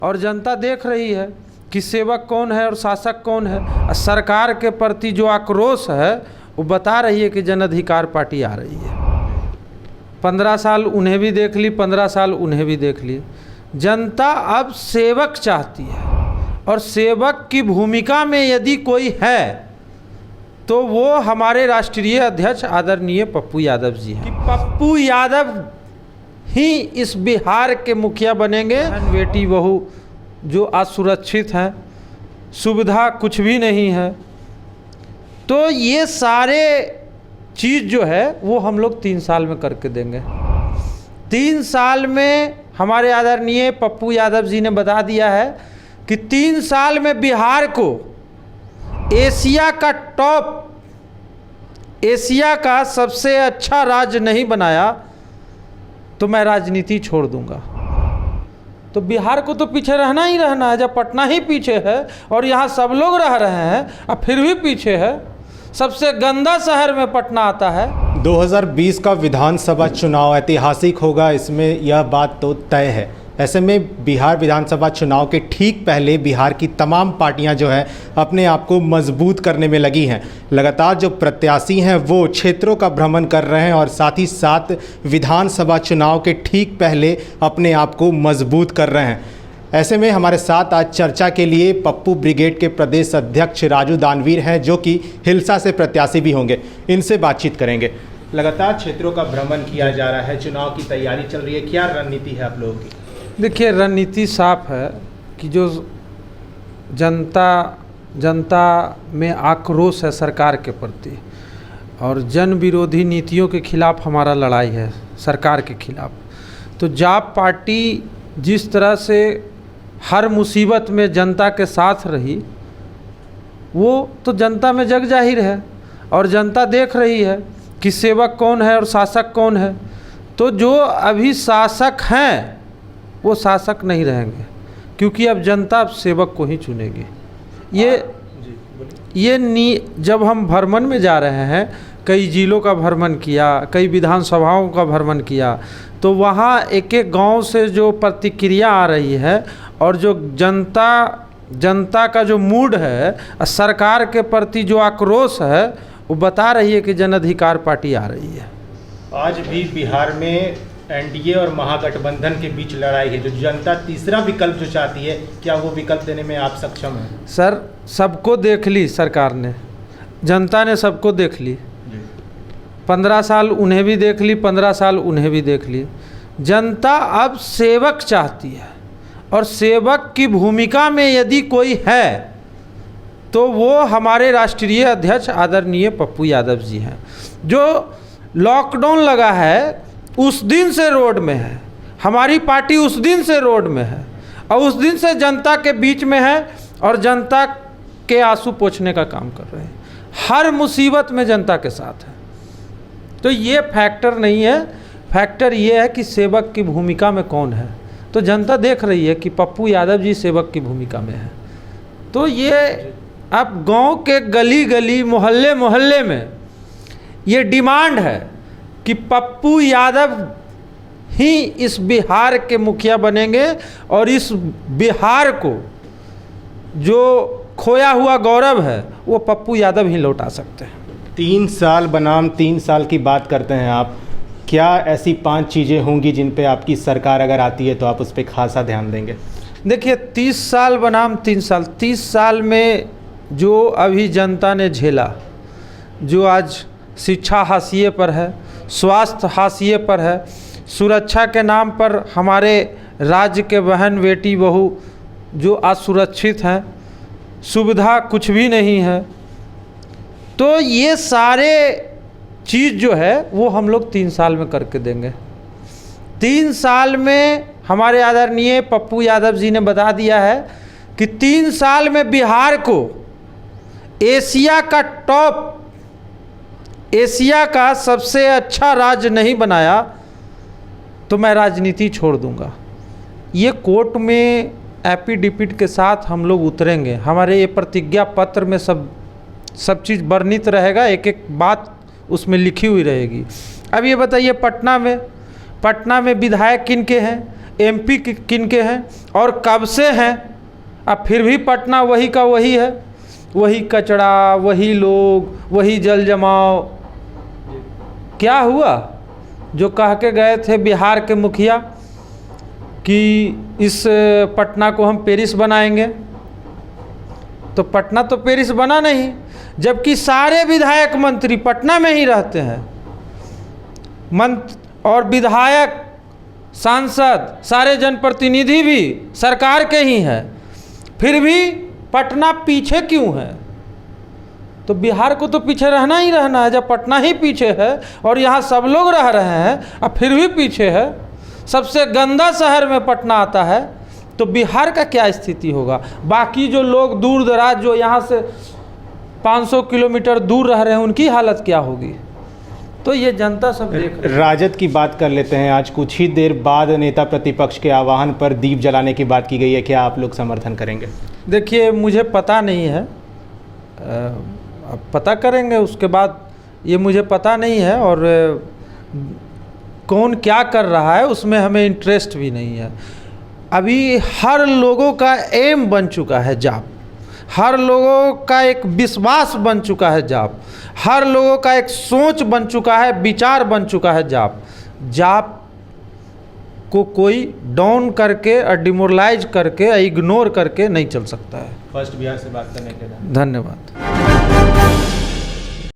और जनता देख रही है कि सेवक कौन है और शासक कौन है। सरकार के प्रति जो आक्रोश है वो बता रही है कि जन अधिकार पार्टी आ रही है। 15 साल उन्हें भी देख ली, 15 साल उन्हें भी देख लिए। जनता अब सेवक चाहती है और सेवक की भूमिका में यदि कोई है तो वो हमारे राष्ट्रीय अध्यक्ष आदरणीय पप्पू यादव जी हैं। कि पप्पू यादव ही इस बिहार के मुखिया बनेंगे। बेटी बहू जो असुरक्षित हैं, सुविधा कुछ भी नहीं है, तो ये सारे चीज़ जो है वो हम लोग 3 साल में करके देंगे। 3 साल में हमारे आदरणीय पप्पू यादव जी ने बता दिया है कि 3 साल में बिहार को एशिया का टॉप, एशिया का सबसे अच्छा राज्य नहीं बनाया तो मैं राजनीति छोड़ दूंगा। तो बिहार को तो पीछे रहना ही रहना है। जब पटना ही पीछे है और यहाँ सब लोग रह रहे हैं अब फिर भी पीछे है, सबसे गंदा शहर में पटना आता है। 2020 का विधानसभा चुनाव ऐतिहासिक होगा, इसमें यह बात तो तय है। ऐसे में बिहार विधानसभा चुनाव के ठीक पहले बिहार की तमाम पार्टियां जो है अपने आप को मजबूत करने में लगी हैं। लगातार जो प्रत्याशी हैं वो क्षेत्रों का भ्रमण कर रहे हैं और साथ ही साथ विधानसभा चुनाव के ठीक पहले अपने आप को मजबूत कर रहे हैं। ऐसे में हमारे साथ आज चर्चा के लिए पप्पू ब्रिगेड के प्रदेश अध्यक्ष राजू दानवीर हैं, जो कि हिलसा से प्रत्याशी भी होंगे। इनसे बातचीत करेंगे। लगातार क्षेत्रों का भ्रमण किया जा रहा है, चुनाव की तैयारी चल रही है, क्या रणनीति है आप लोगों की? देखिए, रणनीति साफ है कि जो जनता में आक्रोश है सरकार के प्रति और जन विरोधी नीतियों के खिलाफ हमारा लड़ाई है सरकार के खिलाफ। तो जाप पार्टी जिस तरह से हर मुसीबत में जनता के साथ रही, वो तो जनता में जग जाहिर है और जनता देख रही है कि सेवक कौन है और शासक कौन है। तो जो अभी शासक हैं वो शासक नहीं रहेंगे, क्योंकि अब जनता अब सेवक को ही चुनेगी। जब हम भ्रमण में जा रहे हैं, कई जिलों का भ्रमण किया, कई विधानसभाओं का भ्रमण किया, तो वहाँ एक एक गांव से जो प्रतिक्रिया आ रही है और जो जनता का जो मूड है, सरकार के प्रति जो आक्रोश है, वो बता रही है कि जन अधिकार पार्टी आ रही है। आज भी बिहार में एनडीए और महागठबंधन के बीच लड़ाई है। जो जनता तीसरा विकल्प जो चाहती है, क्या वो विकल्प देने में आप सक्षम हैं? सर, सबको देख ली सरकार ने, जनता ने सबको देख ली। 15 साल उन्हें भी देख ली, 15 साल उन्हें भी देख ली। जनता अब सेवक चाहती है और सेवक की भूमिका में यदि कोई है तो वो हमारे राष्ट्रीय अध्यक्ष आदरणीय पप्पू यादव जी हैं। जो लॉकडाउन लगा है उस दिन से रोड में है, हमारी पार्टी उस दिन से रोड में है और उस दिन से जनता के बीच में है और जनता के आंसू पोंछने का काम कर रहे हैं। हर मुसीबत में जनता के साथ है। तो ये फैक्टर नहीं है, फैक्टर ये है कि सेवक की भूमिका में कौन है। तो जनता देख रही है कि पप्पू यादव जी सेवक की भूमिका में है। तो ये अब गांव के गली गली, मोहल्ले मोहल्ले में ये डिमांड है कि पप्पू यादव ही इस बिहार के मुखिया बनेंगे और इस बिहार को जो खोया हुआ गौरव है वो पप्पू यादव ही लौटा सकते हैं। 3 साल बनाम 3 साल की बात करते हैं आप, क्या ऐसी 5 चीज़ें होंगी जिन पे आपकी सरकार अगर आती है तो आप उस पर खासा ध्यान देंगे? देखिए, 30 साल बनाम 3 साल, 30 साल में जो अभी जनता ने झेला, जो आज शिक्षा हाशिए पर है, स्वास्थ्य हाशिए पर है, सुरक्षा के नाम पर हमारे राज्य के बहन बेटी बहू जो असुरक्षित हैं, सुविधा कुछ भी नहीं है, तो ये सारे चीज़ जो है वो हम लोग 3 साल में करके देंगे। 3 साल में हमारे आदरणीय पप्पू यादव जी ने बता दिया है कि 3 साल में बिहार को एशिया का टॉप, एशिया का सबसे अच्छा राज्य नहीं बनाया तो मैं राजनीति छोड़ दूंगा। ये कोर्ट में एफिडेविट के साथ हम लोग उतरेंगे। हमारे ये प्रतिज्ञा पत्र में सब चीज़ वर्णित रहेगा, एक एक बात उसमें लिखी हुई रहेगी। अब ये बताइए, पटना में विधायक किन के हैं? एमपी किन के हैं और कब से हैं। अब फिर भी पटना वही का वही है, वही कचरा, वही लोग, वही जल जमाव। क्या हुआ? जो कह के गए थे बिहार के मुखिया कि इस पटना को हम पेरिस बनाएंगे, तो पटना तो पेरिस बना नहीं, जबकि सारे विधायक मंत्री पटना में ही रहते हैं। और विधायक, सांसद, सारे जनप्रतिनिधि भी सरकार के ही हैं, फिर भी पटना पीछे क्यों है? तो बिहार को तो पीछे रहना ही रहना है। जब पटना ही पीछे है और यहाँ सब लोग रह रहे हैं और फिर भी पीछे है, सबसे गंदा शहर में पटना आता है, तो बिहार का क्या स्थिति होगा? बाकी जो लोग दूर दराज जो यहाँ से 500 किलोमीटर दूर रह रहे हैं, उनकी हालत क्या होगी? तो ये जनता सब देख रही है। राजद की बात कर लेते हैं। आज कुछ ही देर बाद नेता प्रतिपक्ष के आह्वान पर दीप जलाने की बात की गई है, क्या आप लोग समर्थन करेंगे? देखिए, मुझे पता नहीं है, अब पता करेंगे उसके बाद। ये मुझे पता नहीं है, और कौन क्या कर रहा है उसमें हमें इंटरेस्ट भी नहीं है। अभी हर लोगों का एम बन चुका है जाप, हर लोगों का एक विश्वास बन चुका है जाप, हर लोगों का एक सोच बन चुका है, विचार बन चुका है जाप। जाप को कोई डाउन करके और डिमोरलाइज करके, इग्नोर करके नहीं चल सकता है। फर्स्ट बिहार से बात करने के लिए धन्यवाद।